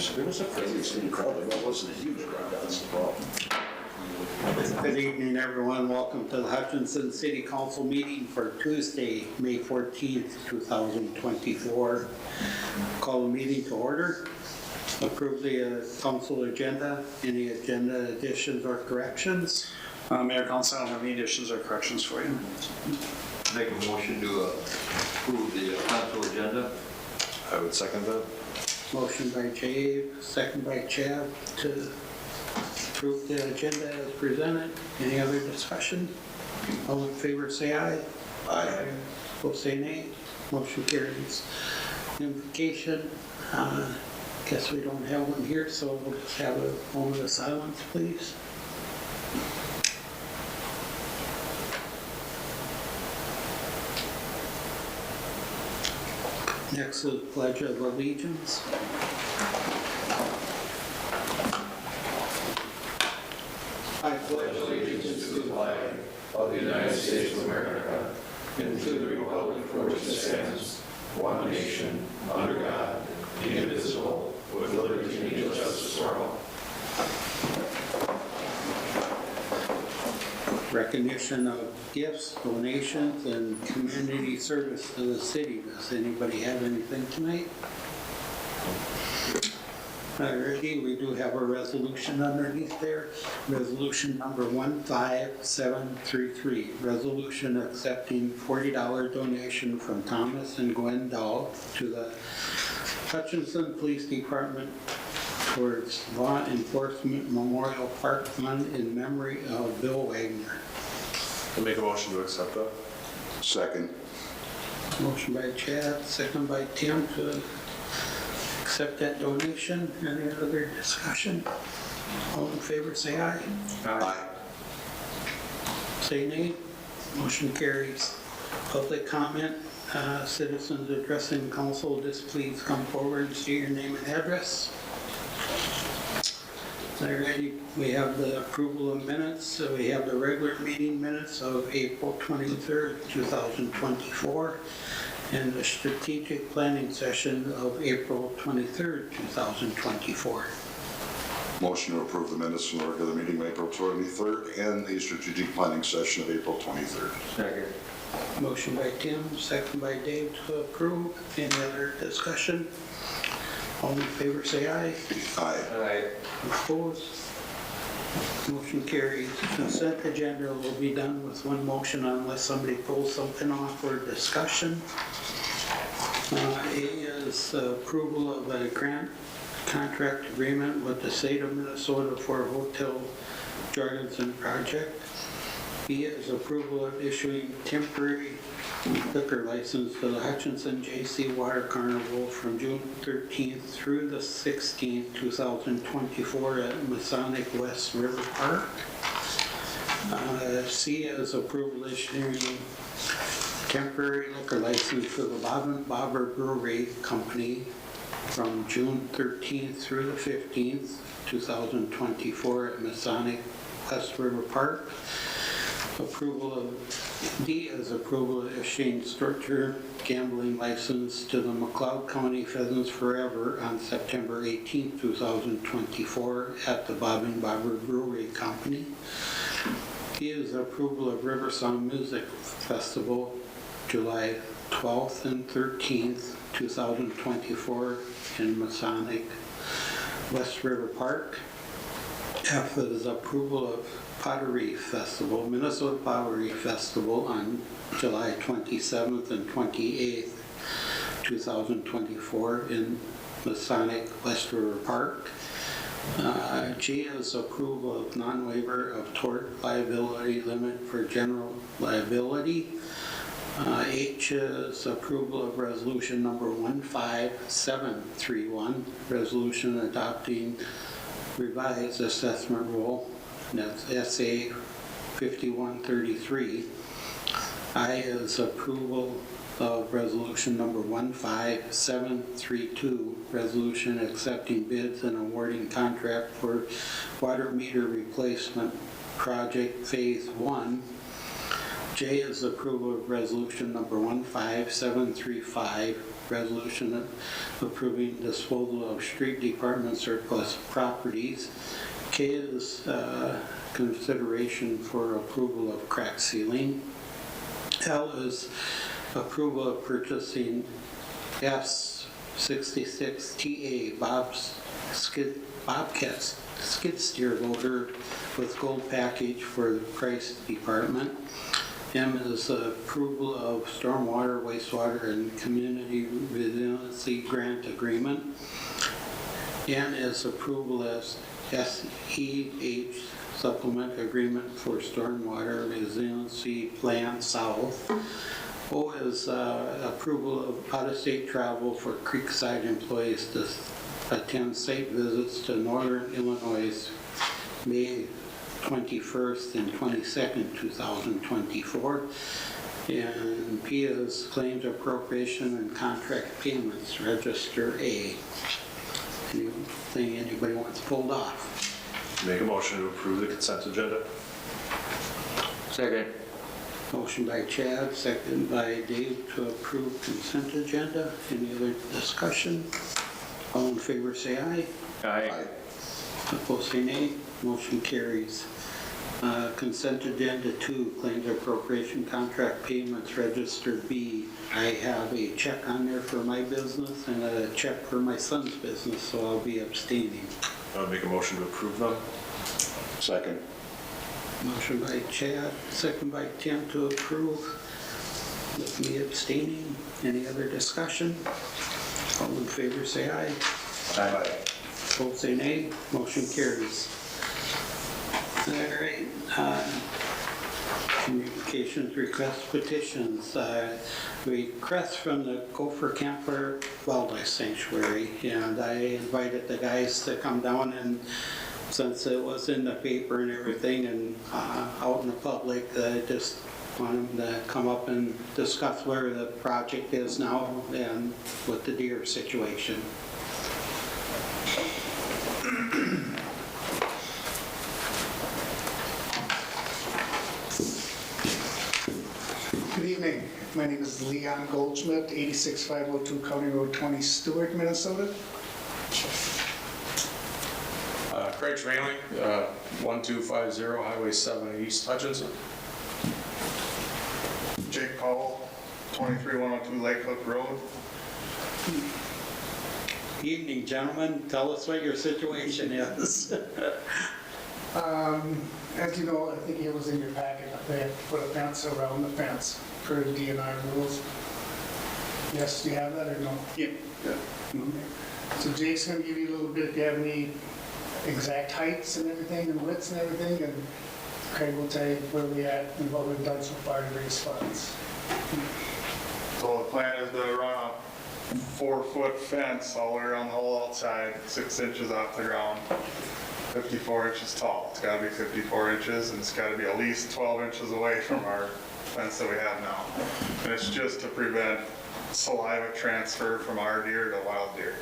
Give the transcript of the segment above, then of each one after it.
There was a fairly steady crowd, but it wasn't a huge crowd, that's the problem. Good evening, everyone. Welcome to the Hutchinson City Council meeting for Tuesday, May 14th, 2024. Call the meeting to order. Approve the council agenda. Any agenda additions or corrections? Mayor, Council, I don't have any additions or corrections for you. Make a motion to approve the council agenda. I would second that. Motion by Jay, second by Chad to approve the agenda as presented. Any other discussion? All in favor say aye. Aye. Opposed say nay. Motion carries. Invocation. Guess we don't have one here, so we'll just have a moment of silence, please. Next is Pledge of Allegiance. I pledge allegiance to the flag of the United States of America and to the republic for which it stands, one nation, under God, indivisible, with liberty and justice for all. Recognition of gifts, donations, and community service to the city. Does anybody have anything tonight? Alrighty, we do have a resolution underneath there. Resolution number 15733. Resolution accepting $40 donation from Thomas and Gwen Dahl to the Hutchinson Police Department towards Law Enforcement Memorial Park Fund in memory of Bill Wagner. I'll make a motion to accept that. Second. Motion by Chad, second by Tim to accept that donation. Any other discussion? All in favor say aye. Aye. Say nay. Motion carries. Public comment. Citizens addressing council, just please come forward and state your name and address. Alrighty, we have the approval of minutes. So we have the regular meeting minutes of April 23rd, 2024, and the strategic planning session of April 23rd, 2024. Motion to approve the minutes from the regular meeting of April 23rd and the strategic planning session of April 23rd. Second. Motion by Tim, second by Dave to approve. Any other discussion? All in favor say aye. Aye. Aye. Opposed? Motion carries. Consent agenda will be done with one motion unless somebody pulls something off for discussion. A is approval of a grant contract agreement with the state of Minnesota for Hotel Hutchinson project. B is approval of issuing temporary liquor license to the Hutchinson J.C. Water Carnival from June 13th through the 16th, 2024 at Masonic West River Park. C is approval issuing temporary liquor license for the Bob and Bobber Brewery Company from June 13th through the 15th, 2024 at Masonic West River Park. Approval of D is approval of issuing short-term gambling license to the McLeod County Pheasants Forever on September 18, 2024 at the Bob and Bobber Brewery Company. E is approval of River Song Music Festival July 12th and 13th, 2024 in Masonic West River Park. F is approval of Pottery Festival, Minnesota Pottery Festival on July 27th and 28th, 2024 in Masonic West River Park. G is approval of non-waiver of tort liability limit for general liability. H is approval of resolution number 15731, resolution adopting revised assessment rule. That's SA 5133. I is approval of resolution number 15732, resolution accepting bids and awarding contract for water meter replacement project phase 1. J is approval of resolution number 15735, resolution approving disposal of street department surplus properties. K is consideration for approval of crack ceiling. L is approval of purchasing S66TA Bobcat skid steer loader with gold package for the Price Department. M is approval of stormwater, wastewater, and community resiliency grant agreement. N is approval as SEH supplement agreement for stormwater resiliency plan south. O is approval of out-of-state travel for Creekside employees to attend site visits to Northern Illinois, May 21st and 22nd, 2024. And P is claims appropriation and contract payments, Register A. Anything anybody wants pulled off? Make a motion to approve the consent agenda. Second. Motion by Chad, second by Dave to approve consent agenda. Any other discussion? All in favor say aye. Aye. Opposed say nay. Motion carries. Consent agenda 2, claims appropriation contract payments, Register B. I have a check on there for my business and a check for my son's business, so I'll be abstaining. I would make a motion to approve them. Second. Motion by Chad, second by Tim to approve, with me abstaining. Any other discussion? All in favor say aye. Aye. Opposed say nay. Motion carries. All right. Communications requests, petitions. Request from the Gopher Camper Wildlife Sanctuary, and I invited the guys to come down, and since it was in the paper and everything and out in the public, I just want them to come up and discuss where the project is now and with the deer situation. Good evening. My name is Leon Goldschmidt, 86502 County Road 20, Stewart, Minnesota. Craig Schmaling, 1250 Highway 7 East, Hutchinson. Jake Powell, 23102 Lake Hook Road. Evening, gentlemen. Tell us what your situation is. As you know, I think it was in your packet, they have to put a fence around the fence per the DNR rules. Yes, do you have that or no? Yeah. So Jake's going to give you a little bit, if you have any exact heights and everything and widths and everything, and Craig will tell you where we're at and what we've done so far to raise funds. So the plan is to run a 4-foot fence all the way around the whole outside, 6 inches off the ground, 54 inches tall. It's got to be 54 inches, and it's got to be at least 12 inches away from our fence that we have now. And it's just to prevent saliva transfer from our deer to wild deer.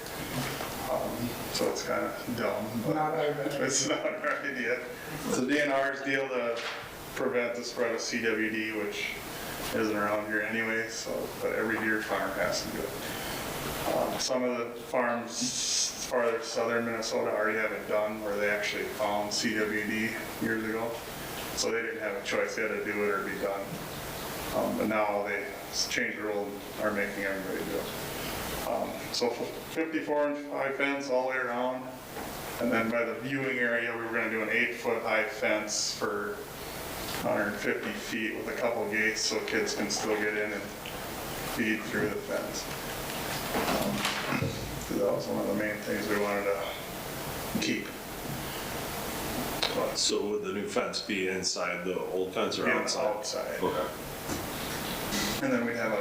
So it's kind of dumb, but Not our idea. it's not our idea. It's the DNR's deal to prevent the spread of CWD, which isn't around here anyway, so, but every deer farm has to do it. Some of the farms farther southern Minnesota already have it done where they actually found CWD years ago. So they didn't have a choice, they had to do it or be done. But now they changed the rule and are making everybody do it. So 54-inch high fence all the way around. And then by the viewing area, we were gonna do an 8-foot high fence for 150 feet with a couple gates so kids can still get in and feed through the fence. So that was one of the main things we wanted to keep. So would the new fence be inside the old fence or Yeah, outside? outside. Okay. And then we'd have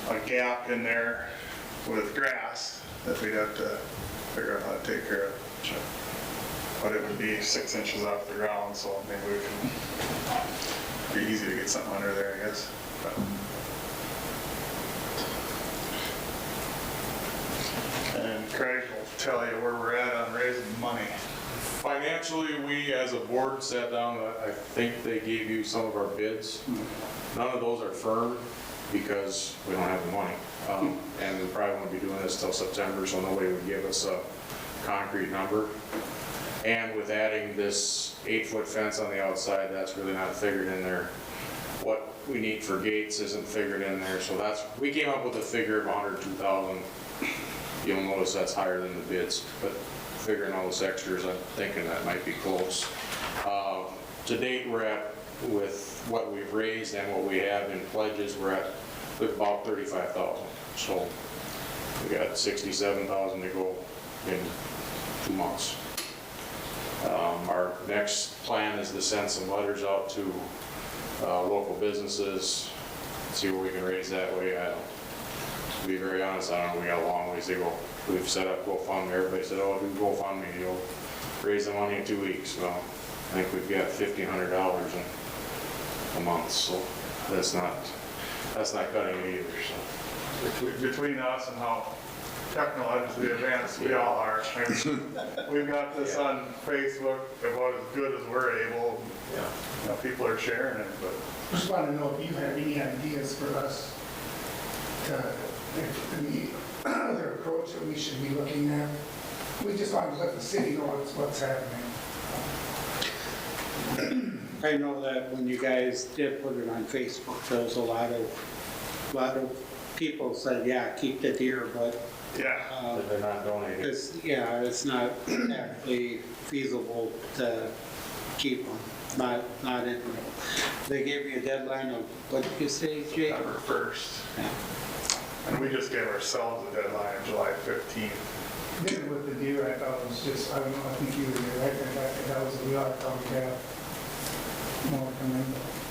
a gap in there with grass that we'd have to figure out how to take care of. But it would be 6 inches off the ground, so maybe we can, be easy to get something under there, I guess. But and Craig will tell you where we're at on raising money. Financially, we as a board sat down, I think they gave you some of our bids. None of those are firm. because we don't have the money. And we probably won't be doing this till September, so nobody would give us a concrete number. And with adding this 8-foot fence on the outside, that's really not figured in there. What we need for gates isn't figured in there, so we came up with a figure of 102,000. You'll notice that's higher than the bids, but figuring all those extras, I'm thinking that might be close. To date, we're at, with what we've raised and what we have in pledges, we're at about 35,000. So we got 67,000 to go in 2 months. Our next plan is to send some letters out to local businesses, see where we can raise that way. To be very honest, I don't know, we got a long ways to go. We've set up GoFundMe, everybody said, oh, do GoFundMe, you'll raise the money in 2 weeks. Well, I think we've got $1,500 in a month, so that's not cutting it either, so. Between us and how technologically advanced we all are, I mean, we've got this on Facebook about as good as we're able. Yeah. You know, people are sharing it, but Just want to know if you have any ideas for us to, any other approach that we should be looking at. We just want to let the city know what's happening. I know that when you guys did put it on Facebook, there was a lot of people said, yeah, keep the deer, but yeah. But they're not donating. it's not actually feasible to keep them. Not in. They gave me a deadline of, what did you say, Jay? November 1st. Yeah. And we just gave ourselves a deadline of July 15th. Then with the deer, I thought it was just, I don't know, I think you were right there, that was, we ought to probably have more coming.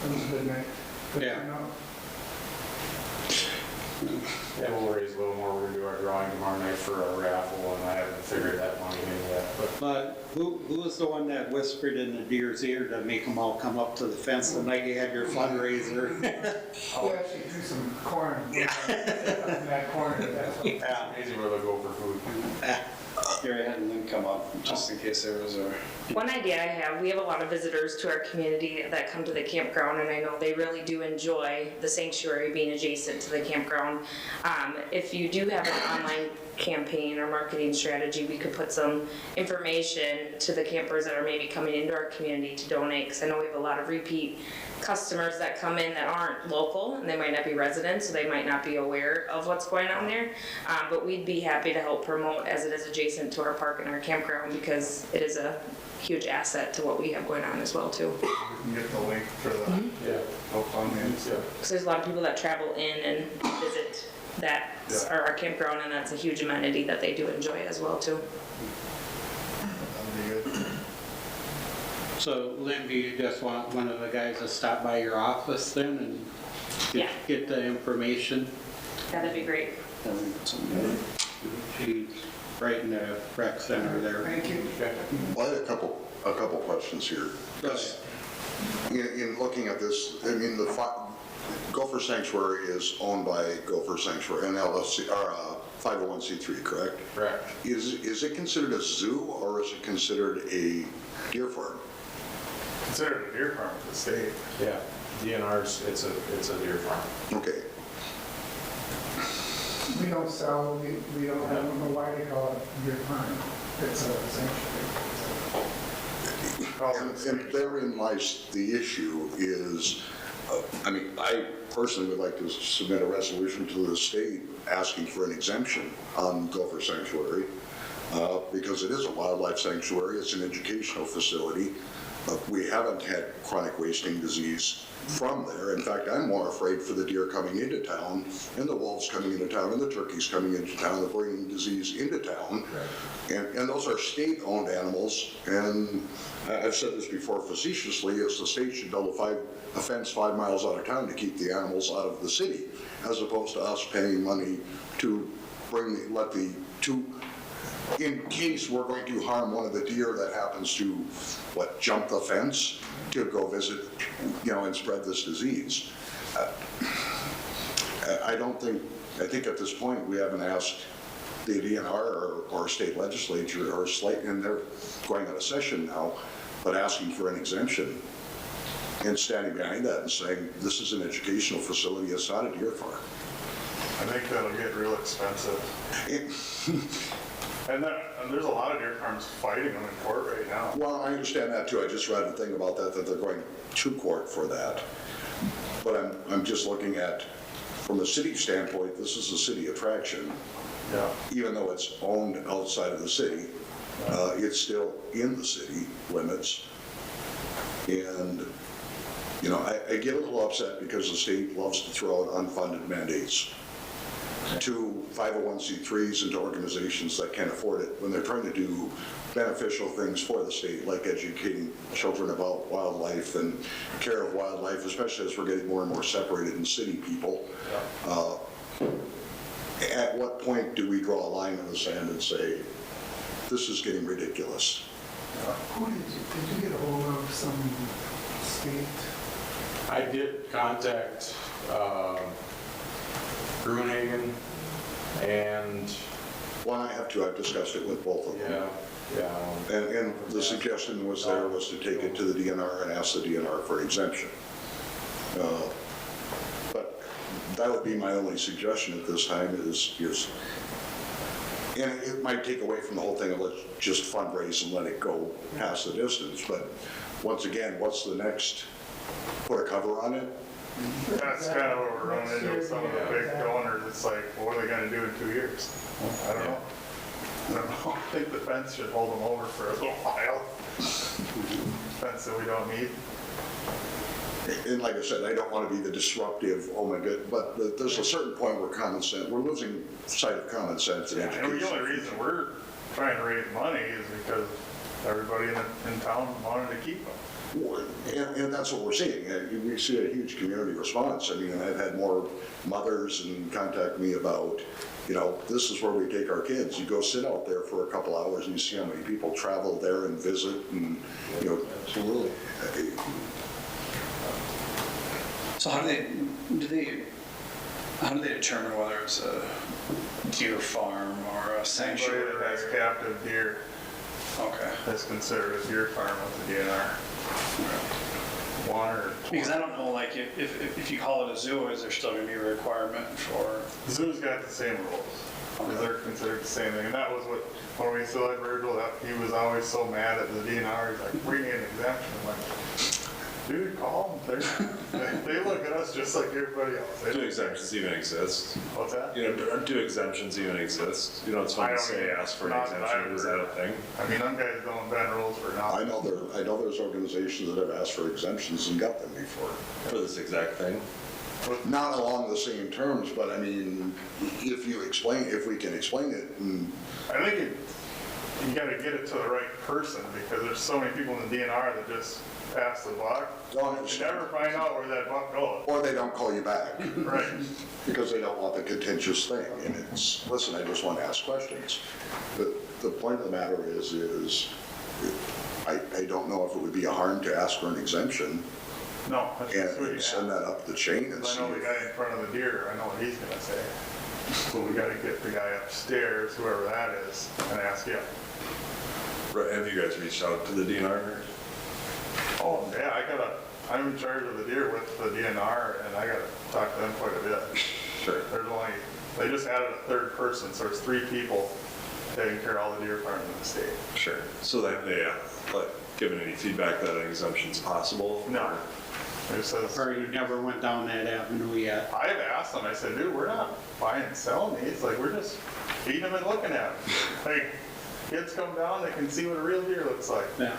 It was a good night. Good Yeah. turnout. Yeah, we'll raise a little more. We're gonna do our drawing tomorrow night for a raffle, and I haven't figured that money in yet. But who was the one that whispered in the deer's ear to make them all come up to the fence the night you had your fundraiser? We actually threw some corn. Yeah. In that corner, that's what. Yeah. Amazing where they'll go for food. Here I had a link come up, just in case there was a... One idea I have, we have a lot of visitors to our community that come to the campground, and I know they really do enjoy the sanctuary being adjacent to the campground. If you do have an online campaign or marketing strategy, we could put some information to the campers that are maybe coming into our community to donate, because I know we have a lot of repeat customers that come in that aren't local, and they might not be residents, so they might not be aware of what's going on there. But we'd be happy to help promote, as it is adjacent to our park and our campground, because it is a huge asset to what we have going on as well too. We can get the link for the Yeah. GoFundMe. Yeah. Because there's a lot of people that travel in and visit that, or our campground, and that's a huge amenity that they do enjoy as well too. That'd be good. So Lynn, do you just want one of the guys to stop by your office then and get the information? That'd be great. She's right in the rec center there. Thank you. Well, I had a couple questions here. Go ahead. In looking at this, I mean, the Gopher Sanctuary is owned by Gopher Sanctuary, an LLC, or 501c3, correct? Correct. Is it considered a zoo, or is it considered a deer farm? Considered a deer farm at the state. Yeah. DNR's, it's a deer farm. Okay. We don't sell, we don't, I don't know why they call it deer farm. It's a sanctuary. And therein lies the issue is, I mean, I personally would like to submit a resolution to the state asking for an exemption on Gopher Sanctuary, because it is a wildlife sanctuary, it's an educational facility. We haven't had chronic wasting disease from there. In fact, I'm more afraid for the deer coming into town, and the wolves coming into town, and the turkeys coming into town, of bringing disease into town. And those are state-owned animals, and I've said this before facetiously, is the state should build a fence 5 miles out of town to keep the animals out of the city, as opposed to us paying money to in case we're going to harm one of the deer that happens to, jump the fence to go visit, and spread this disease. I think at this point we haven't asked the DNR or state legislature and they're going out of session now, but asking for an exemption. and standing behind that and saying, this is an educational facility, it's not a deer farm. I think that'll get real expensive. And there's a lot of deer farms fighting them in court right now. Well, I understand that too. I just read a thing about that they're going to court for that. But I'm just looking at, from a city standpoint, this is a city attraction. Yeah. Even though it's owned outside of the city, it's still in the city limits. And, you know, I get a little upset because the state loves to throw out unfunded mandates to 501c3s and to organizations that can't afford it when they're trying to do beneficial things for the state, like educating children about wildlife and care of wildlife, especially as we're getting more and more separated in city people. At what point do we draw a line in the sand and say, this is getting ridiculous? Who did you get a hold of, some state? I did contact Gruenhagen and, Well, I have to, I've discussed it with both of them. yeah. And the suggestion was to take it to the DNR and ask the DNR for exemption. But that would be my only suggestion at this time is, and it might take away from the whole thing of let's just fundraise and let it go past the distance. But once again, what's the next? Put a cover on it? That's kind of what we're running into with some of the big donors. It's like, well, what are they gonna do in 2 years? I don't know. I don't know. I think the fence should hold them over for a little while. Fence that we don't need. And like I said, I don't want to be the disruptive, oh my God, but there's a certain point where common sense, we're losing sight of common sense in And education. the only reason we're trying to raise money is because everybody in town wanted to keep them. And that's what we're seeing. We see a huge community response. I mean, I've had more mothers and contact me about, you know, this is where we take our kids. You go sit out there for a couple hours and you see how many people travel there and visit and, you know. Absolutely. So how do they determine whether it's a deer farm or a sanctuary? Anybody that has captive deer Okay. is considered a deer farm with the DNR. One or Because I don't know, like, if you call it a zoo, is there still gonna be a requirement for? the zoo's got the same rules. Because they're considered the same thing. And that was what, when we still had Virgil, he was always so mad at the DNR. He's like, we need an exemption. I'm like, dude, call them. They look at us just like everybody else. They Do don't- exemptions even exist? What's that? You know, do exemptions even exist? You know, it's fun I to don't say even- ask for an not that exemption, I've is that a heard. thing? I mean, them guys don't bend rules for I nothing. know there's organizations that have asked for exemptions and got them before. For this exact thing? Not along the same terms, but I mean, if we can explain it, and I think you gotta get it to the right person because there's so many people in the DNR that just pass the buck. Don't You never find out where that buck goes. or they don't call you back Right. because they don't want the contentious thing. And it's, listen, I just want to ask questions. The point of the matter is I don't know if it would be a harm to ask for an exemption No, that's just what you and send have. that up the chain and Because see. I know the guy in front of the deer, I know what he's gonna say. But we gotta get the guy upstairs, whoever that is, and ask him. Right, have you guys reached out to the DNR? Oh, yeah, I'm in charge of the deer with the DNR, and I gotta talk to them quite a bit. Sure. They just added a third person, so it's 3 people taking care of all the deer farms in the state. Sure. So that they, like, given any feedback that an exemption's possible? No. It says, Or you never went down that avenue yet? I've asked them, I said, dude, we're not buying and selling these, like, we're just eating them and looking at them. Like, kids come down, they can see what a real deer looks like. Yeah.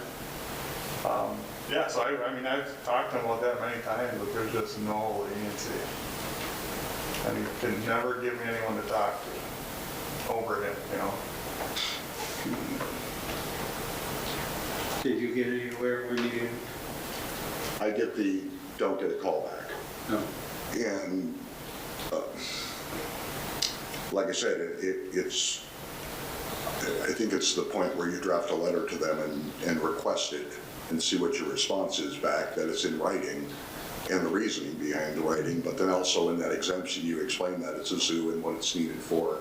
Yeah, so I mean, I've talked to them about that many times, but there's just no leniency. And you can never give me anyone to talk to over it, you know? Did you get anywhere when you? I don't get a call back. No. And like I said, I think it's the point where you draft a letter to them and request it and see what your response is back, that it's in writing and the reasoning behind the writing, but then also in that exemption, you explain that it's a zoo and what it's needed for,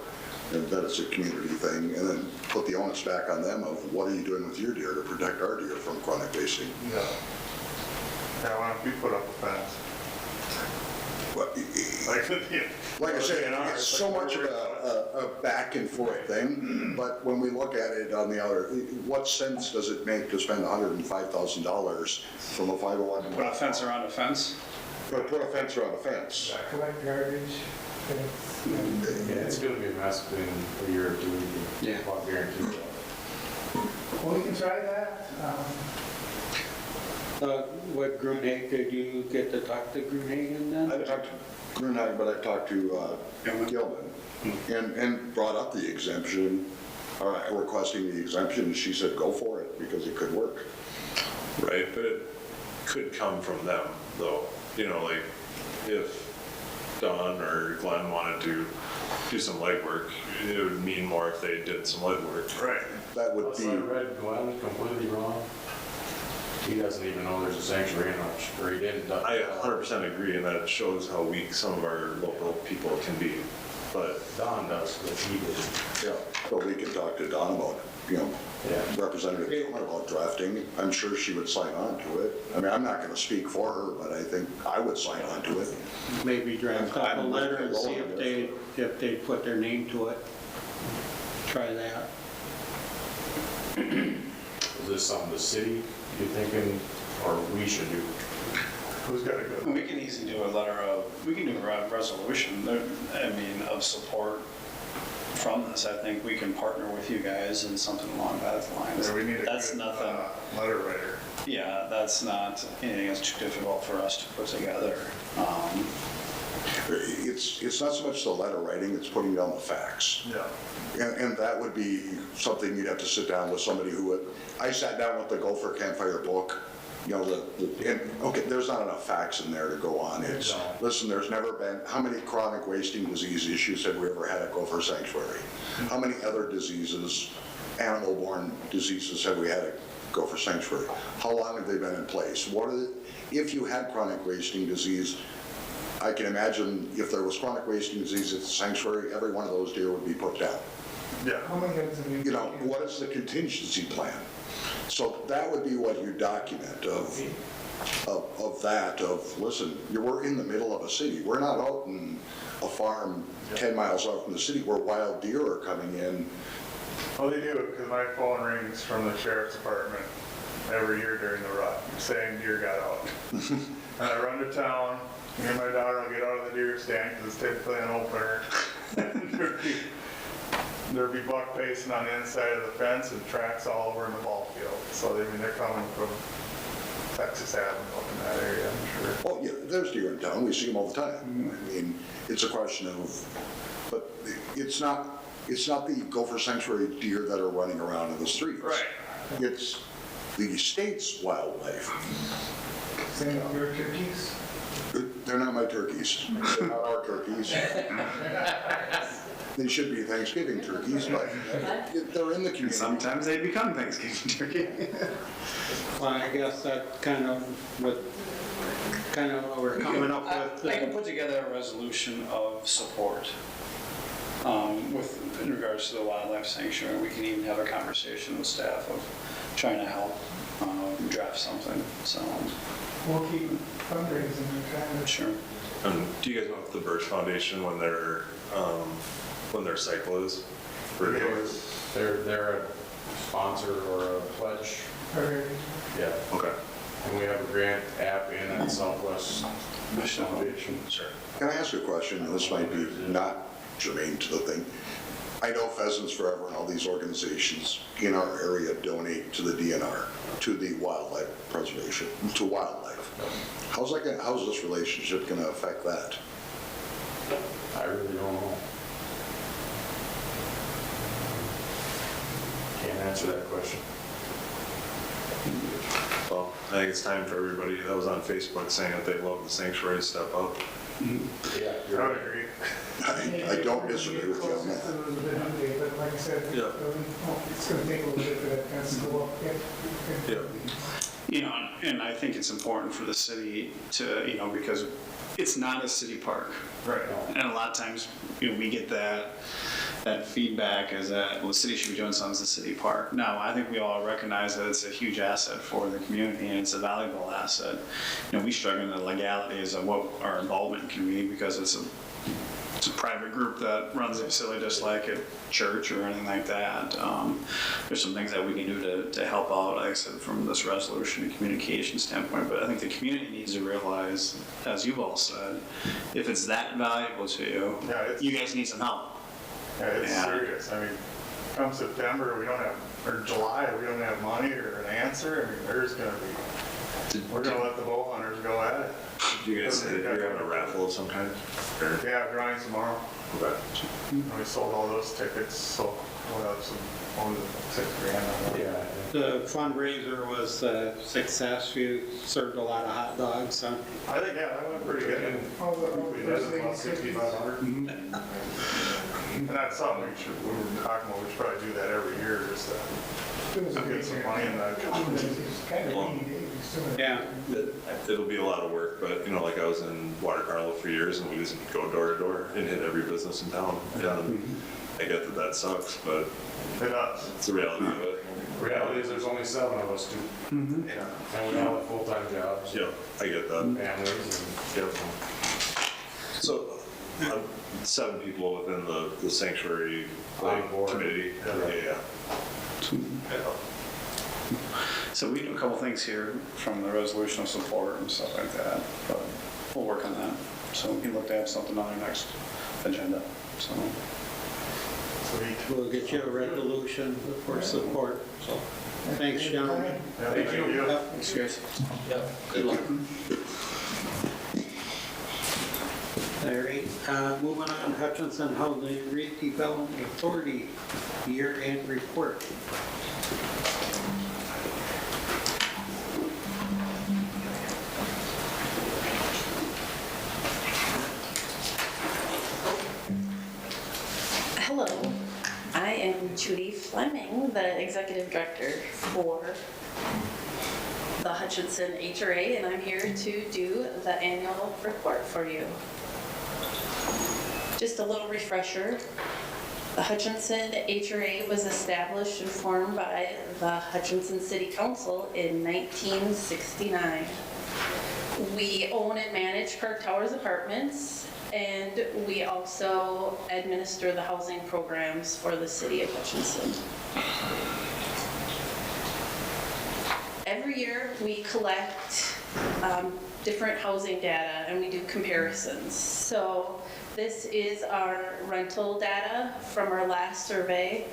and that it's a community thing, and then put the onus back on them of what are you doing with your deer to protect our deer from chronic wasting. Yeah. Yeah, why don't we put up a fence? But, Like, like I said, it's so much of a back and forth thing, but when we look at it on the other, what sense does it make to spend $105,000 from a 501? Put a fence around a fence? Put a fence around a fence. Collect garbage. Yeah, it's gonna be a mess in a year or two. Yeah. I'll guarantee you that. Well, we can try that. What Grunhagen, did you get to talk to Grunhagen then? I talked to Grunheim, but I talked to Gilman and brought up the exemption, or requesting the exemption, and she said, go for it, because it could work. Right, but it could come from them, though. You know, like, if Don or Glenn wanted to do some legwork, it would mean more if they did some legwork. Right. That would Unless be, I read Glenn completely wrong. He doesn't even know there's a sanctuary in Hutch, or he didn't. I 100% agree, and that shows how weak some of our local people can be. But Don does, but he didn't. yeah, but we could talk to Don about, Yeah. Representative Gilman about drafting. I'm sure she would sign on to it. I mean, I'm not going to speak for her, but I think I would sign on to it. Maybe draft up a I'm letter and see rolling if they put their name to it. Try that. Is this something the city, you thinking, or we should do? who's got a good? We can easily do a letter of, we can do a resolution, of support from this. I think we can partner with you guys in something along those lines. Yeah, we need a That's good nothing, letter writer. yeah, that's not anything that's too difficult for us to put together. It's not so much the letter writing, it's putting down the facts. Yeah. And that would be something you'd have to sit down with somebody who would, I sat down with the Gopher Campfire book, okay, there's not enough facts in there to go on. It's, listen, there's never been, how many chronic wasting disease issues have we ever had at Gopher Sanctuary? How many other diseases, animal-borne diseases have we had at Gopher Sanctuary? How long have they been in place? If you had chronic wasting disease, I can imagine if there was chronic wasting disease at the sanctuary, every one of those deer would be put down. Yeah. How many heads have we? What is the contingency plan? So that would be what you document of that, listen, we're in the middle of a city. We're not out in a farm 10 miles out from the city where wild deer are coming in. Well, they do, because my phone rings from the sheriff's department every year during the rut, saying deer got out. And I run to town, me and my daughter will get out of the deer stand, because it's typically an opener. There'd be buck pacing on the inside of the fence and tracks all over in the ball field. So, they're coming from Texas Avenue up in that area, I'm sure. Oh, yeah, there's deer in town. We see them all the time. I mean, it's a question of, but it's not the Gopher Sanctuary deer that are running around in the streets. Right. It's the state's wildlife. Same with your turkeys? They're not my turkeys. They're not our turkeys. They should be Thanksgiving turkeys, but they're in the community. Sometimes they become Thanksgiving turkey. Well, I guess that kind of what we're coming up with. I can put together a resolution of support in regards to the wildlife sanctuary. We can even have a conversation with staff of trying to help draft something, so. We'll keep fundraising and trying to. Sure. do you guys know if the Birch Foundation, when their cycle is? For They're a sponsor or a pledge. Yeah. Okay. And we have a grant app in at Southwest Foundation. Sure. Can I ask a question? This might be not germane to the thing. I know Pheasants Forever and all these organizations in our area donate to the DNR, to the wildlife preservation, to wildlife. How's this relationship going to affect that? I really don't know. Can't answer that question. Well, I think it's time for everybody that was on Facebook saying that they love the sanctuary to step up. Yeah, I you're would right. agree. I don't disagree with you on that. But like I said, Yeah. it's going to take a little bit for that fence to go up. Yeah. And I think it's important for the city to, because it's not a city park. Right. And a lot of times, we get that that feedback is that, well, the city should be doing something as a city park. Now, I think we all recognize that it's a huge asset for the community and it's a valuable asset. You know, we struggle in the legalities of what our involvement can be because it's a private group that runs the facility just like a church or anything like that. There's some things that we can do to help out, like I said, from this resolution and communication standpoint. But I think the community needs to realize, as you've all said, if it's that valuable to you, you guys need some help. Yeah, it's serious. I mean, come September, we don't have, or July, we don't have money or an answer. I mean, there's gonna be, we're gonna let the bow hunters go at it. Do you guys say that you're having a raffle of some kind? Or- Yeah, drawings tomorrow. Okay. And we sold all those tickets, so we'll have some, only $6,000 on that. The fundraiser was a success. You served a lot of hot dogs, huh? I think, yeah, that went pretty good. We did about 6,500. And that's something we were talking about, we should probably do that every year, just to get some money in that. Yeah. It'll be a lot of work, but you know, like I was in Water Carnival for years and we just go door to door and hit every business in town. And I get that sucks, but It does. it's the reality of it. Reality is there's only 7 of us too. Yeah. And we all have full-time jobs, Yeah, I get that. families, Yep. So, 7 people within the sanctuary On board. committee. Yeah. So we do a couple things here from the resolution of support and stuff like that, but we'll work on that. So we can look to have something on our next agenda, so. Sweet. We'll get you a resolution for support. So, thanks, gentlemen. Yeah, thank you. Yep. Thanks, guys. Good luck. All right, moving on, Hutchinson Housing Redevelopment Authority year-end report. Hello, I am Judy Fleming, the Executive Director for the Hutchinson HRA, and I'm here to do the annual report for you. Just a little refresher, the Hutchinson HRA was established and formed by the Hutchinson City Council in 1969. We own and manage Park Towers Apartments, and we also administer the housing programs for the city of Hutchinson. Every year, we collect different housing data and we do comparisons. So this is our rental data from our last survey.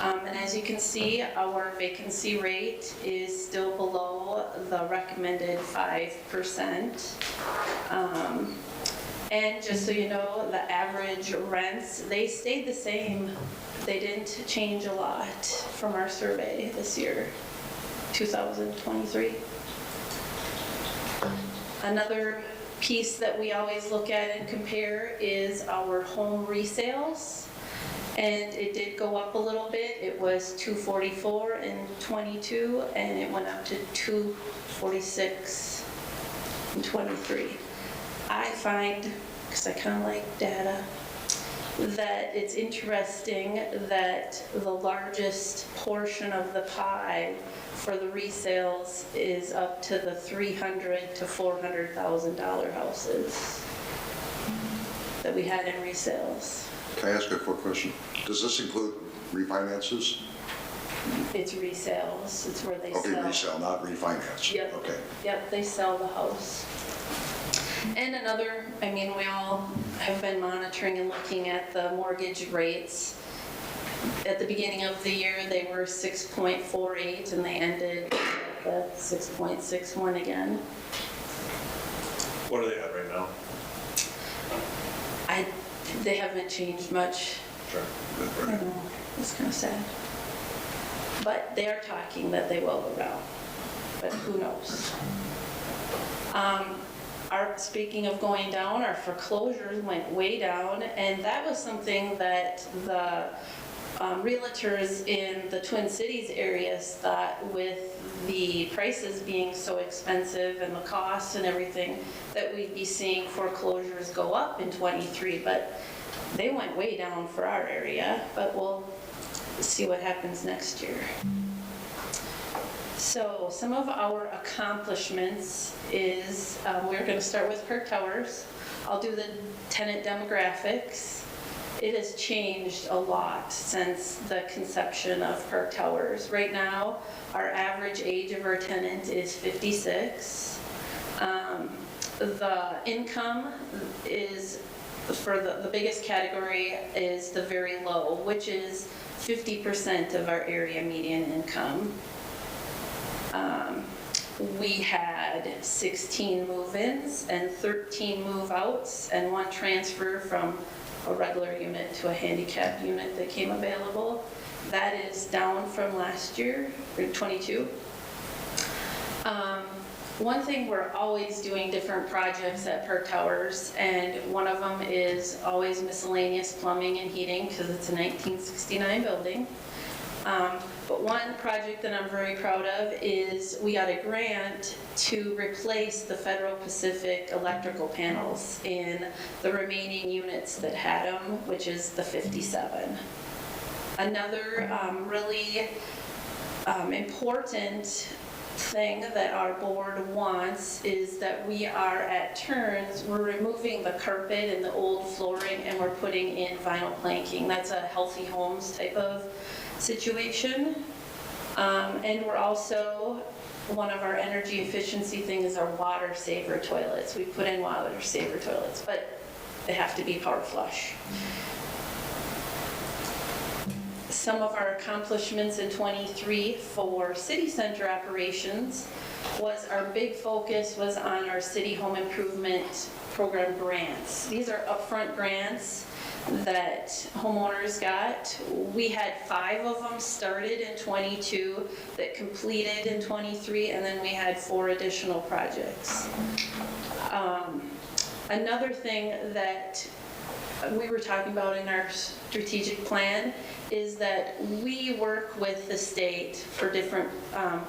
And as you can see, our vacancy rate is still below the recommended 5%. And just so you know, the average rents, they stayed the same. They didn't change a lot from our survey this year, 2023. Another piece that we always look at and compare is our home resales. And it did go up a little bit. It was 244 in 22, and it went up to 246 in 23. I find, because I kind of like data, that it's interesting that the largest portion of the pie for the resales is up to the $300,000 to $400,000 houses that we had in resales. Can I ask a quick question? Does this include refinances? It's resales, it's where they Okay, sell. resale, not refinance. Yep. Okay. Yep, they sell the house. And another, I mean, we all have been monitoring and looking at the mortgage rates. At the beginning of the year, they were 6.48 and they ended at 6.61 again. What are they at right now? They haven't changed much. Sure. I don't know, it's kind of sad. But they are talking that they will go down, but who knows? Speaking of going down, our foreclosures went way down, and that was something that the realtors in the Twin Cities areas thought, with the prices being so expensive and the costs and everything, that we'd be seeing foreclosures go up in 23, but They went way down for our area, but we'll see what happens next year. So some of our accomplishments is, we're gonna start with Park Towers. I'll do the tenant demographics. It has changed a lot since the conception of Park Towers. Right now, our average age of our tenant is 56. The income is, for the biggest category is the very low, which is 50% of our area median income. We had 16 move-ins and 13 move-outs and 1 transfer from a regular unit to a handicap unit that came available. That is down from last year, or 22. One thing, we're always doing different projects at Park Towers, and one of them is always miscellaneous plumbing and heating because it's a 1969 building. But one project that I'm very proud of is we got a grant to replace the Federal Pacific electrical panels in the remaining units that had them, which is the 57. Another really important thing that our board wants is that we are at turns, we're removing the carpet and the old flooring and we're putting in vinyl planking. That's a healthy homes type of situation. And we're also, one of our energy efficiency things is our water saver toilets. We put in water saver toilets, but they have to be power flush. Some of our accomplishments in '23 for city center operations was our big focus was on our city home improvement program grants. These are upfront grants that homeowners got. We had 5 of them started in '22 that completed in '23, and then we had 4 additional projects. Another thing that we were talking about in our strategic plan is that we work with the state for different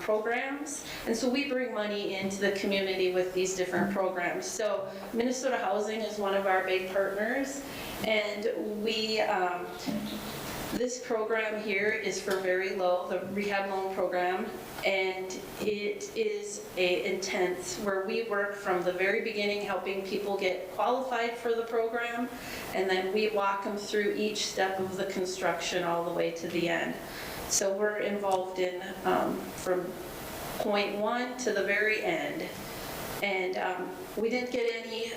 programs, and so we bring money into the community with these different programs. So Minnesota Housing is one of our big partners, and we this program here is for very low, the rehab loan program, and it is intense where we work from the very beginning helping people get qualified for the program, and then we walk them through each step of the construction all the way to the end. So we're involved in from point 1 to the very end. And we didn't get any,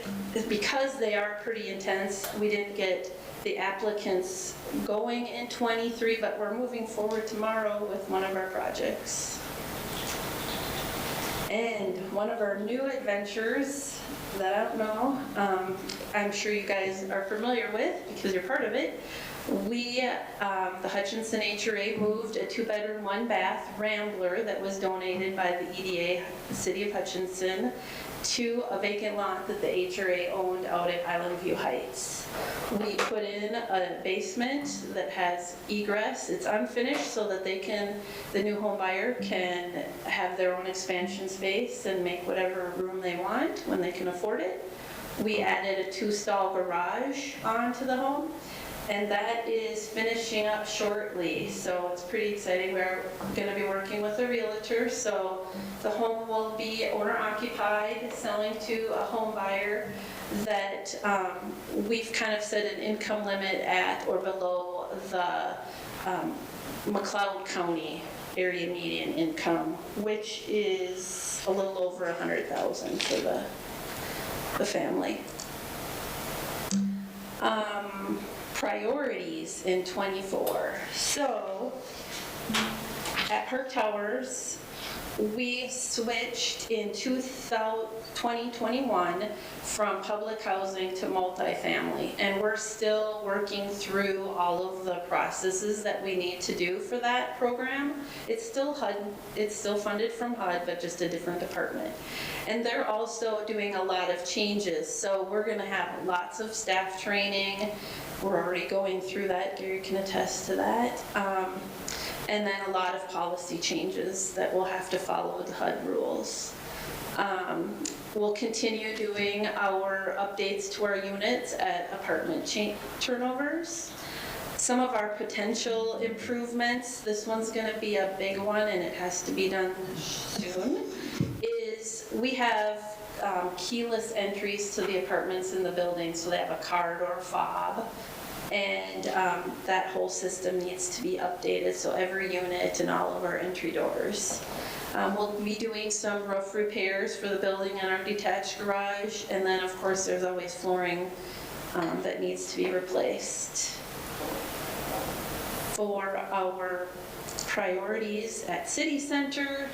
because they are pretty intense, we didn't get the applicants going in '23, but we're moving forward tomorrow with one of our projects. And one of our new adventures that I don't know, I'm sure you guys are familiar with because you're part of it. We, the Hutchinson HRA moved a 2-bedroom, 1-bath Rambler that was donated by the EDA, the City of Hutchinson, to a vacant lot that the HRA owned out at Island View Heights. We put in a basement that has egress. It's unfinished so that they can, the new home buyer can have their own expansion space and make whatever room they want when they can afford it. We added a 2-stall garage onto the home, and that is finishing up shortly, so it's pretty exciting. We're going to be working with a realtor, so the home will be owner-occupied, selling to a home buyer that we've kind of set an income limit at or below the McLeod County area median income, which is a little over $100,000 for the family. Priorities in '24. So at Park Towers, we switched in 2021 from public housing to multifamily, and we're still working through all of the processes that we need to do for that program. It's still HUD, it's still funded from HUD, but just a different department. And they're also doing a lot of changes, so we're going to have lots of staff training. We're already going through that. Gary can attest to that. And then a lot of policy changes that will have to follow the HUD rules. We'll continue doing our updates to our units at apartment turnovers. Some of our potential improvements, this one's gonna be a big one and it has to be done soon, is we have keyless entries to the apartments in the building, so they have a card or a fob. And that whole system needs to be updated, so every unit and all of our entry doors. We'll be doing some roof repairs for the building and our detached garage, and then of course there's always flooring that needs to be replaced. For our priorities at City Center,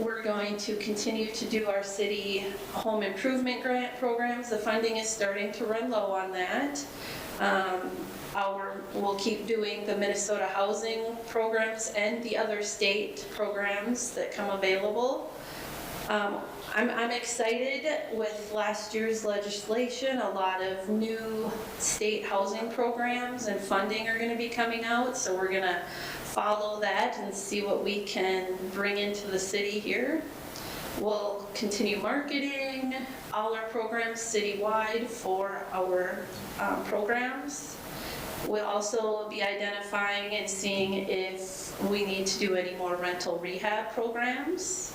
we're going to continue to do our city home improvement grant programs. The funding is starting to run low on that. We'll keep doing the Minnesota housing programs and the other state programs that come available. I'm excited with last year's legislation. A lot of new state housing programs and funding are going to be coming out, so we're going to follow that and see what we can bring into the city here. We'll continue marketing all our programs citywide for our programs. We'll also be identifying and seeing if we need to do any more rental rehab programs.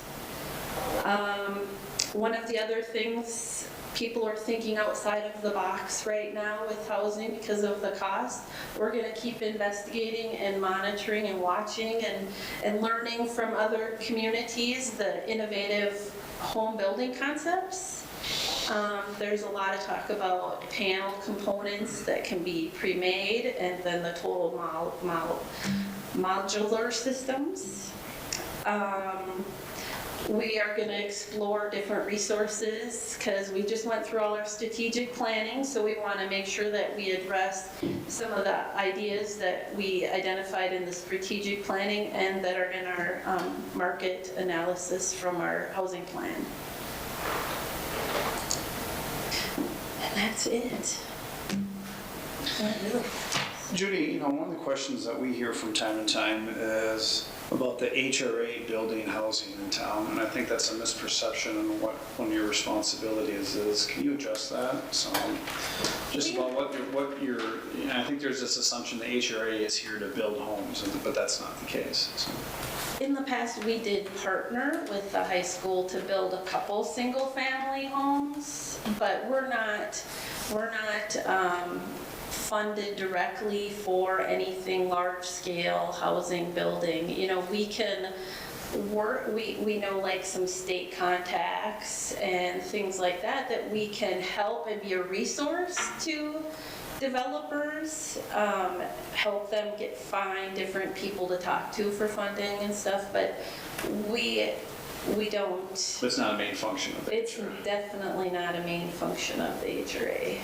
One of the other things, people are thinking outside of the box right now with housing because of the cost. We're going to keep investigating and monitoring and watching and learning from other communities the innovative home building concepts. There's a lot of talk about panel components that can be pre-made and then the total modular systems. We are going to explore different resources because we just went through all our strategic planning, so we want to make sure that we address some of the ideas that we identified in the strategic planning and that are in our market analysis from our housing plan. And that's it. Judy, one of the questions that we hear from time to time is about the HRA building housing in town, and I think that's a misperception of what one of your responsibilities is. Can you address that? So, just about what your I think there's this assumption the HRA is here to build homes, but that's not the case. So. In the past, we did partner with the high school to build a couple single-family homes, but we're not funded directly for anything large-scale housing building. We can work, we know like some state contacts and things like that we can help and be a resource to developers, help them find different people to talk to for funding and stuff, but we don't. But it's not a main function of the It's HRA. definitely not a main function of the HRA.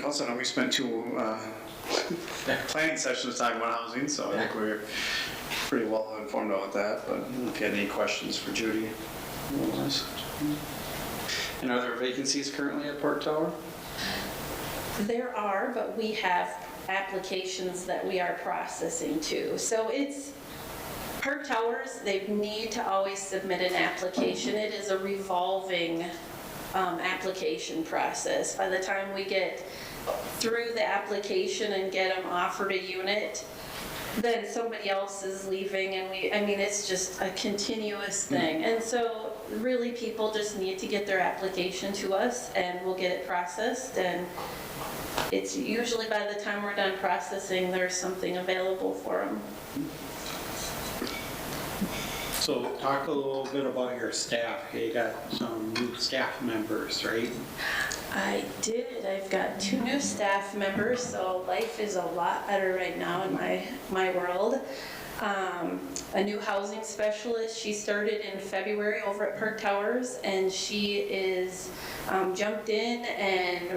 Also, we spent two planning sessions talking about housing, so I think we're pretty well informed about that. But if you had any questions for Judy. And are there vacancies currently at Park Tower? There are, but we have applications that we are processing too. So it's Park Towers, they need to always submit an application. It is a revolving application process. By the time we get through the application and get them offered a unit, then somebody else is leaving, and it's just a continuous thing. And so really people just need to get their application to us and we'll get it processed, and it's usually by the time we're done processing, there's something available for them. So talk a little bit about your staff. You got some new staff members, right? I did. I've got 2 new staff members, so life is a lot better right now in my world. A new housing specialist. She started in February over at Park Towers, and she is jumped in and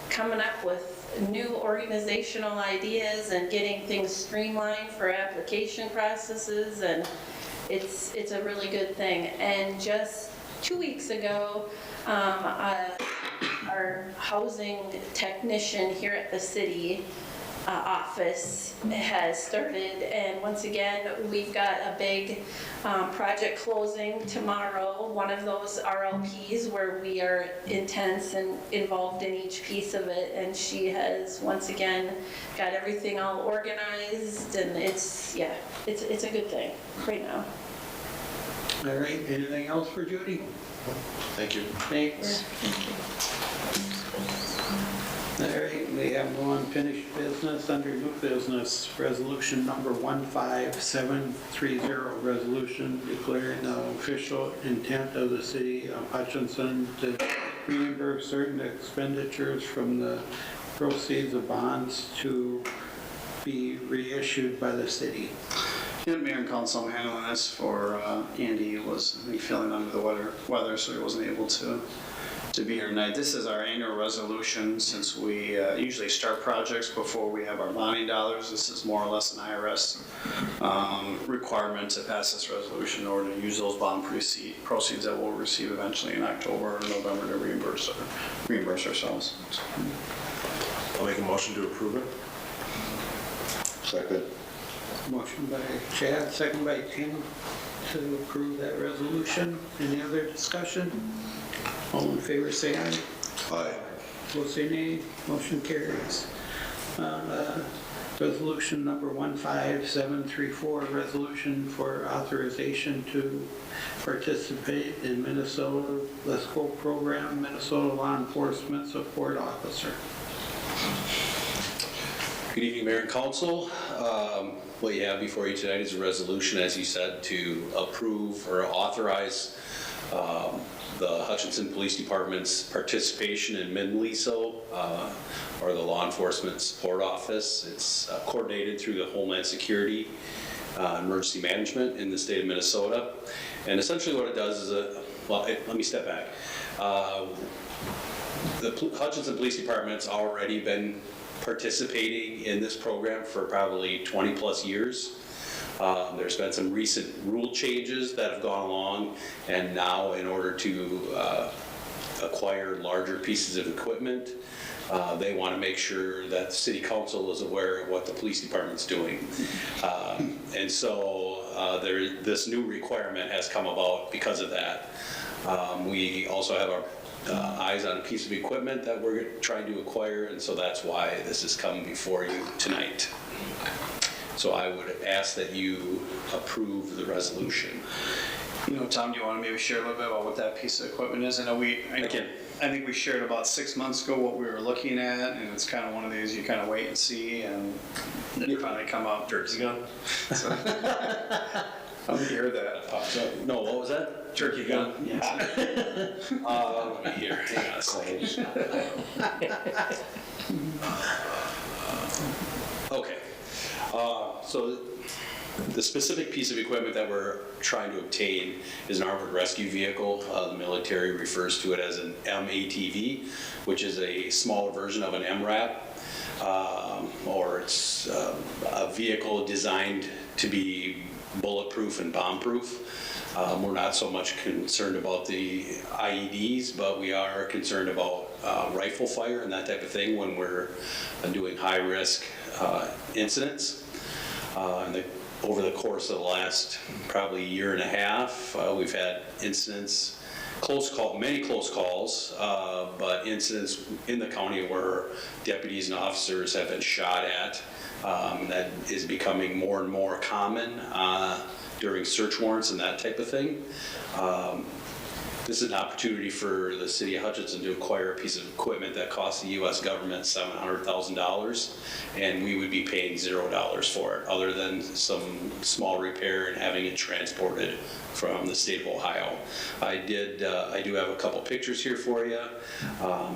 coming up with new organizational ideas and getting things streamlined for application processes, and it's a really good thing. And just 2 weeks ago, our housing technician here at the city office has started. And once again, we've got a big project closing tomorrow, one of those RLPs where we are intense and involved in each piece of it. And she has, once again, got everything all organized, and it's a good thing right now. All right, anything else for Judy? Thank you. Thanks. All right, we have no unfinished business under new business. Resolution number 15730, resolution declaring the official intent of the city of Hutchinson to reimburse certain expenditures from the proceeds of bonds to be reissued by the city. Yeah, Mayor and Council, I'm handling this for Andy, who was, I think, feeling under the weather, so he wasn't able to be here tonight. This is our annual resolution. Since we usually start projects before we have our bonding dollars, this is more or less an IRS requirement to pass this resolution in order to use those bond proceeds that we'll receive eventually in October or November to reimburse ourselves. I'll make a motion to approve it. Second. Motion by Chad, second by Tim to approve that resolution. Any other discussion? All in favor say aye. Aye. Opposed say nay. Motion carries. Resolution number 15734, resolution for authorization to participate in Minnesota Let's Go program, Minnesota Law Enforcement Support Officer. Good evening, Mayor and Council. What you have before you tonight is a resolution, as you said, to approve or authorize the Hutchinson Police Department's participation in MINLISO, or the Law Enforcement Support Office. It's coordinated through the Homeland Security Emergency Management in the state of Minnesota. And essentially what it does is, let me step back. The Hutchinson Police Department's already been participating in this program for probably 20 plus years. There's been some recent rule changes that have gone along, and now in order to acquire larger pieces of equipment, they want to make sure that the city council is aware of what the police department's doing. And so this new requirement has come about because of that. We also have our eyes on a piece of equipment that we're trying to acquire, and so that's why this is coming before you tonight. So I would ask that you approve the resolution. Tom, do you want to maybe share a little bit about what that piece of equipment is? I think we shared about 6 months ago what we were looking at, and it's kind of one of these you kind of wait and see, and then you finally come up. Turkey gun? So, how did you hear that? No, what was that? Turkey gun. Yeah. Let me hear. Hang on a second. Okay. So the specific piece of equipment that we're trying to obtain is an armored rescue vehicle. The military refers to it as an MATV, which is a smaller version of an MRAP, or it's a vehicle designed to be bulletproof and bomb-proof. We're not so much concerned about the IEDs, but we are concerned about rifle fire and that type of thing when we're doing high-risk incidents. Over the course of the last probably year and a half, we've had incidents, many close calls, but incidents in the county where deputies and officers have been shot at. That is becoming more and more common during search warrants and that type of thing. This is an opportunity for the city of Hutchinson to acquire a piece of equipment that costs the U.S. government $700,000, and we would be paying $0 for it, other than some small repair and having it transported from the state of Ohio. I do have a couple pictures here for you.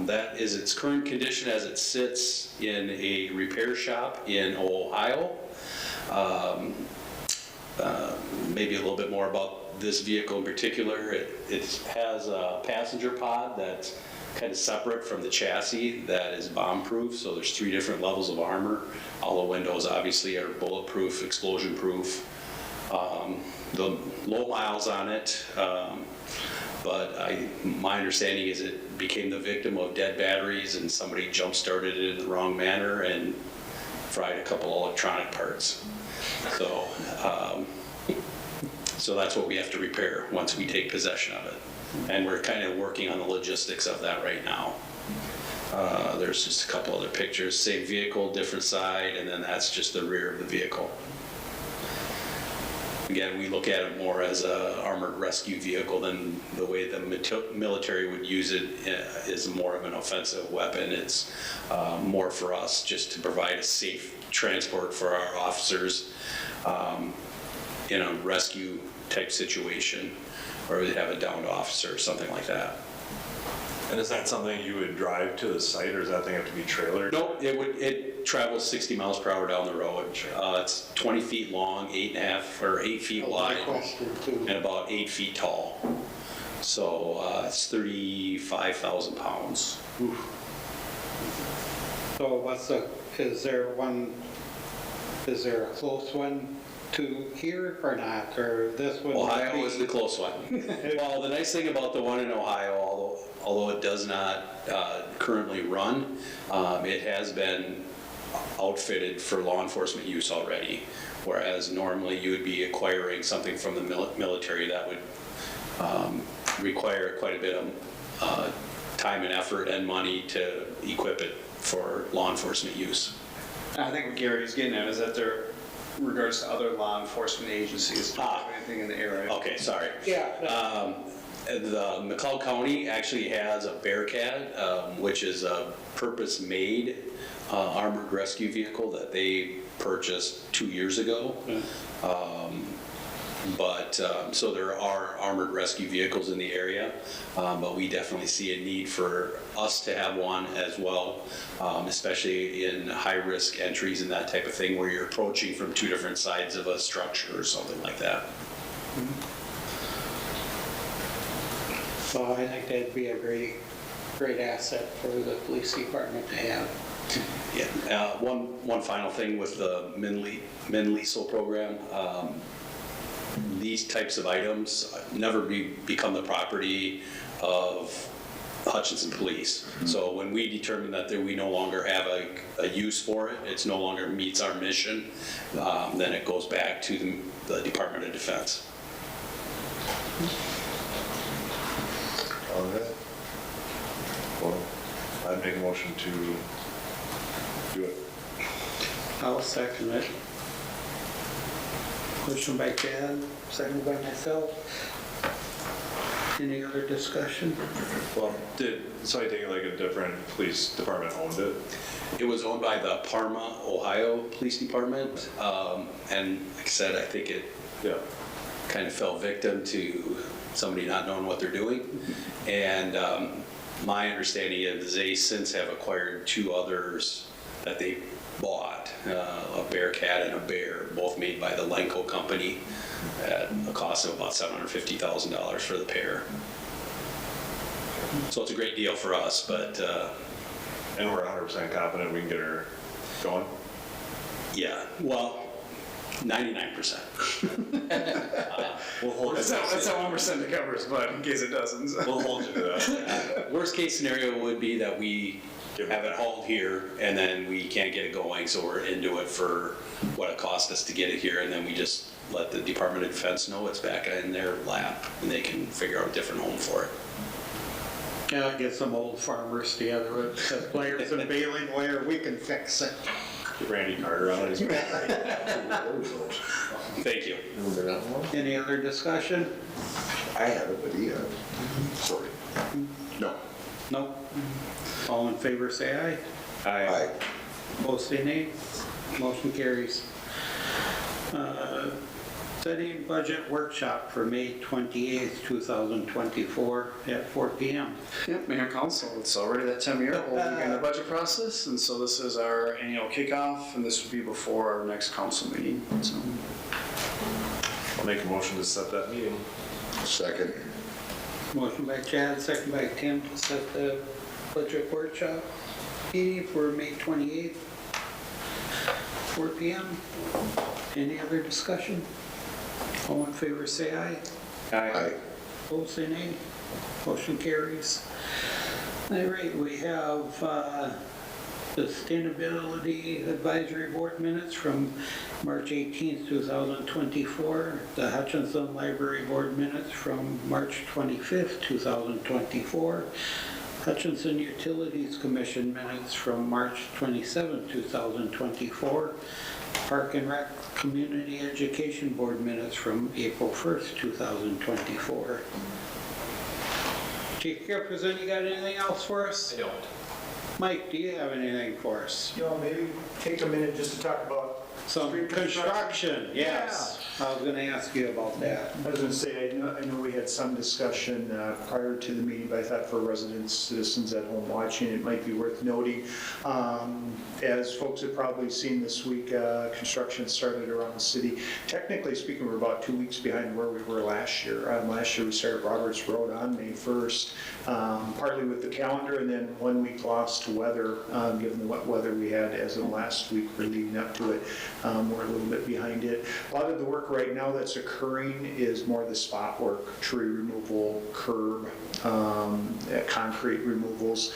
That is its current condition as it sits in a repair shop in Ohio. Maybe a little bit more about this vehicle in particular. It has a passenger pod that's kind of separate from the chassis that is bomb-proof, so there's 3 different levels of armor. All the windows obviously are bulletproof, explosion-proof. The low miles on it, but my understanding is it became the victim of dead batteries and somebody jump-started it in the wrong manner and fried a couple electronic parts. So, so that's what we have to repair once we take possession of it. And we're kind of working on the logistics of that right now. There's just a couple other pictures, same vehicle, different side, and then that's just the rear of the vehicle. Again, we look at it more as a armored rescue vehicle than the way the military would use it is more of an offensive weapon. It's more for us just to provide a safe transport for our officers in a rescue type situation, or we have a downed officer or something like that. And is that something you would drive to the site, or does that thing have to be trailered? Nope, it travels 60 miles per hour down the road. It's 20 feet long, 8 feet wide, and about 8 feet tall. So it's 35,000 pounds. So is there a close one to here or not, or this one? Ohio is the close one. Well, the nice thing about the one in Ohio, although it does not currently run, it has been outfitted for law enforcement use already, whereas normally you would be acquiring something from the military that would require quite a bit of time and effort and money to equip it for law enforcement use. I think what Gary's getting at is that there, in regards to other law enforcement agencies, anything in the area. Okay, sorry. Yeah. The McLeod County actually has a Bearcat, which is a purpose-made armored rescue vehicle that they purchased 2 years ago. So there are armored rescue vehicles in the area, but we definitely see a need for us to have one as well, especially in high-risk entries and that type of thing where you're approaching from two different sides of a structure or something like that. So I think that'd be a great asset for the police department to have. Yeah. One final thing with the MNLESL program. These types of items never become the property of Hutchinson Police. So when we determine that we no longer have a use for it, it's no longer meets our mission, then it goes back to the Department of Defense. All right. Well, I'd make a motion to do it. I'll second it. Motion by Chad, seconded by myself. Any other discussion? Well, so I think like a different police department owned it? It was owned by the Parma, Ohio Police Department, and like I said, I think it kind of fell victim to somebody not knowing what they're doing. And my understanding is they since have acquired two others that they bought, a Bearcat and a Bear, both made by the Lenco company at a cost of about $750,000 for the pair. So it's a great deal for us, but And we're 100% confident we can get her going? yeah, well, 99%. We'll hold That's that 1% that covers, but in case it doesn't. We'll hold you to that. Worst case scenario would be that we have it hauled here and then we can't get it going, so we're into it for what it cost us to get it here, and then we just let the Department of Defense know it's back in their lap and they can figure out a different home for it. Yeah, get some old farmers together with the players and baling wire, we can fix it. Get Randy Carter on it. Thank you. Any other discussion? I have it, but yeah. Sorry. No. No? All in favor, say aye. Aye. Opposed, say nay. Motion carries. Setting budget workshop for May 28th, 2024 at 4 p.m. Yep, Mayor Council, it's already that time of year, we'll begin the budget process, and so this is our annual kickoff, and this would be before our next council meeting, so. I'll make a motion to set that meeting. Second. Motion by Chad, second by Tim to set the budget workshop meeting for May 28th, 4 p.m. Any other discussion? All in favor, say aye. Aye. Opposed, say nay. Motion carries. All right, we have Sustainability Advisory Board minutes from March 18th, 2024. The Hutchinson Library Board minutes from March 25th, 2024. Hutchinson Utilities Commission minutes from March 27th, 2024. Park and Rec Community Education Board minutes from April 1st, 2024. Chief Giffords, you got anything else for us? I don't. Mike, do you have anything for us? You know, maybe take a minute just to talk about Some street construction, yes. I was gonna ask you about that. I was going to say, I know we had some discussion prior to the meeting, but I thought for residents, citizens at home watching, it might be worth noting. As folks have probably seen this week, construction started around the city. Technically speaking, we're about 2 weeks behind where we were last year. Last year, we started Roberts Road on May 1st, partly with the calendar, and then 1 week lost to weather, given the wet weather we had as of last week. We're leading up to it. We're a little bit behind it. A lot of the work right now that's occurring is more the spot work, tree removal, curb, concrete removals,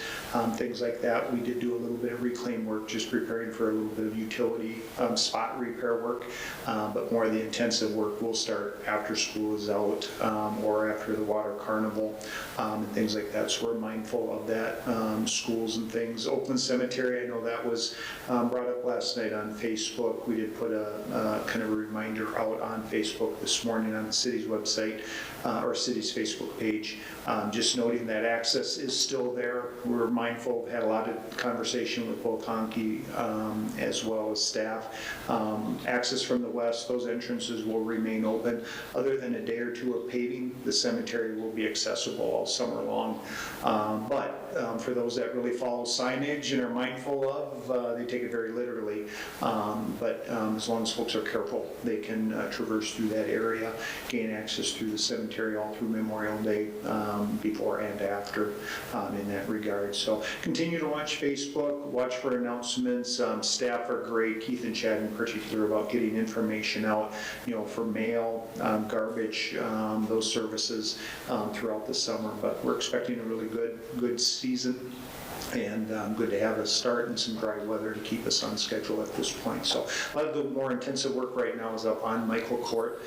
things like that. We did do a little bit of reclaim work, just preparing for a little bit of utility spot repair work, but more of the intensive work will start after school is out or after the water carnival and things like that. So we're mindful of that. Schools and things. Oakland Cemetery, I know that was brought up last night on Facebook. We did put a kind of a reminder out on Facebook this morning on the city's website or city's Facebook page, just noting that access is still there. We're mindful, had a lot of conversation with both Honky as well as staff. Access from the west, those entrances will remain open. Other than a day or two of paving, the cemetery will be accessible all summer long. But for those that really follow signage and are mindful of, they take it very literally. But as long as folks are careful, they can traverse through that area, gain access through the cemetery all through Memorial Day, before and after in that regard. So continue to watch Facebook, watch for announcements. Staff are great, Keith and Chad in particular, about getting information out, for mail, garbage, those services throughout the summer. But we're expecting a really good season. And good to have a start and some dry weather to keep us on schedule at this point. So a lot of the more intensive work right now is up on Michael Court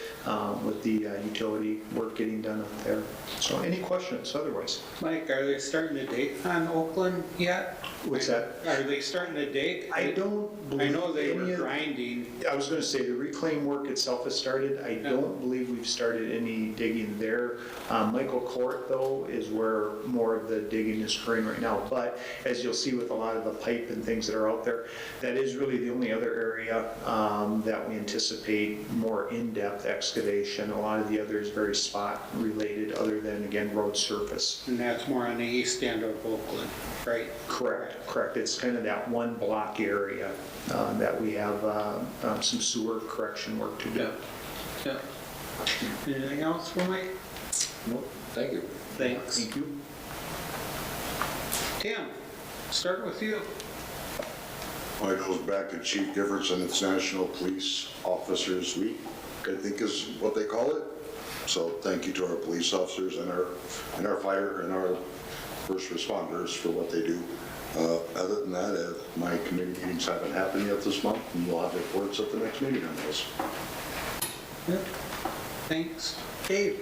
with the utility work getting done up there. So any questions otherwise? Mike, are they starting to dig on Oakland yet? What's that? Are they starting to dig? I don't believe I know they any were of- grinding. I was going to say the reclaim work itself has started. I don't believe we've started any digging there. Michael Court, though, is where more of the digging is occurring right now. But as you'll see with a lot of the pipe and things that are out there, that is really the only other area that we anticipate more in-depth excavation. A lot of the others very spot related, other than, again, road surface. And that's more on the east end of Oakland, right? Correct. It's kind of that one block area that we have some sewer correction work to do. Yeah. Anything else for Mike? Nope, thank you. Thanks. Thank you. Tim, start with you. Well, it goes back to Chief Giffords and it's National Police Officers Week, I think is what they call it. So thank you to our police officers and our fire and our first responders for what they do. Other than that, my committee meetings haven't happened yet this month, and we'll have reports at the next meeting on those. Good. Thanks. Dave?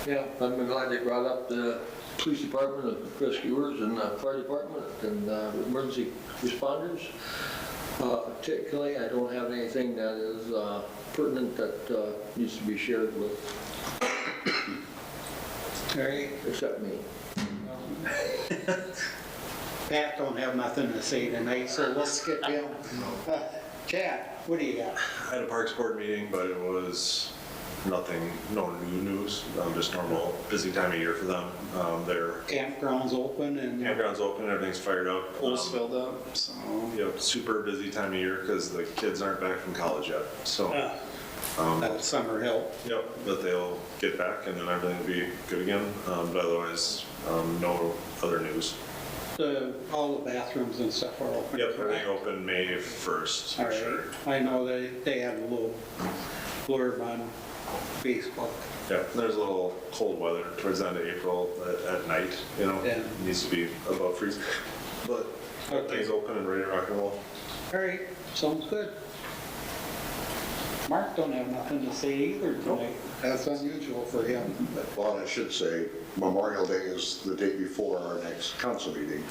Yeah, I'm glad they brought up the police department, the rescuers, and the fire department, and emergency responders. Particularly, I don't have anything that is pertinent that needs to be shared with, All right. except me. Pat don't have nothing to say tonight, so we'll skip him. Chad, what do you got? I had a Parks Board meeting, but it was nothing, no new news, just normal busy time of year for them. Their Campground's open and campground's open, everything's fired up. Pools filled up, so. Yep, super busy time of year because the kids aren't back from college yet, so. that summer help. Yep, but they'll get back and then everything will be good again, but otherwise, no other news. All the bathrooms and stuff are open. Yep, everything open May 1st, All for right. sure. I know they had a little blurb on Facebook. Yep, there's a little cold weather towards the end of April at night, Yeah. It needs to be above freezing. But Got things open and ready to rock and roll. All right, sounds good. Mark don't have nothing to say either tonight. That's unusual for him, but Well, I should say Memorial Day is the day before our next council meeting.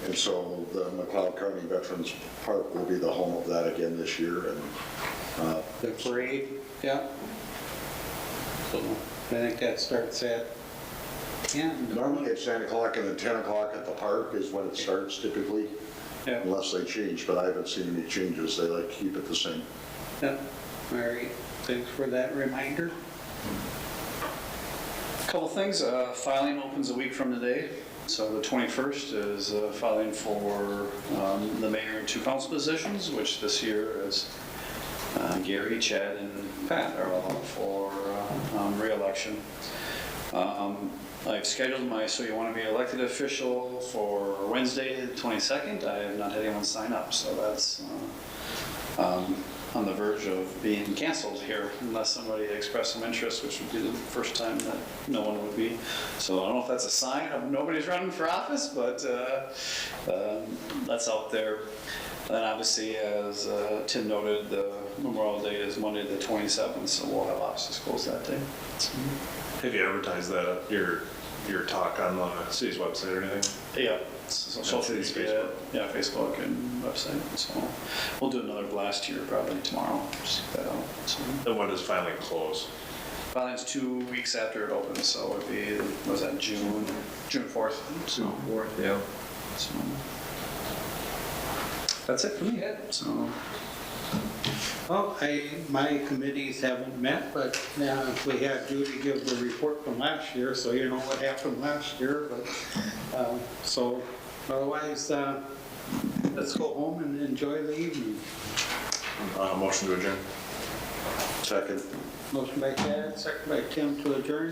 And so the McLeod County Veterans Park will be the home of that again this year. And the parade, yeah. So I think that starts at 10. normally it's 10 o'clock and then 10 o'clock at the park is when it starts typically, Yeah, unless they change, but I haven't seen any changes. They like to keep it the same. yeah. All right, thanks for that reminder. Couple things, filing opens a week from today. So the 21st is filing for the mayor and 2 council positions, which this year is Gary, Chad, and Pat are all up for re-election. I've scheduled my So You Want to Be Elected official for Wednesday, the 22nd. I have not had anyone sign up, so that's on the verge of being canceled here unless somebody expressed some interest, which would be the first time that no one would be. So I don't know if that's a sign of nobody's running for office, but that's out there. And obviously, as Tim noted, the Memorial Day is Monday the 27th, so we'll have offices closed that day. Have you advertised that, your talk on the city's website or anything? Yeah, social city's media, yeah, Facebook and website. So we'll do another blast here probably tomorrow. Just get that out. So And when does filing close? filing's 2 weeks after it opens, so it would be, was that June 4th? June 4th, yeah. So that's it for me. So Well, my committees haven't met, but now we had Judy give the report from last year, so you know what happened last year, but, so otherwise, let's go home and enjoy the evening. Motion to adjourn. Second. Motion by Chad, second by Tim to adjourn.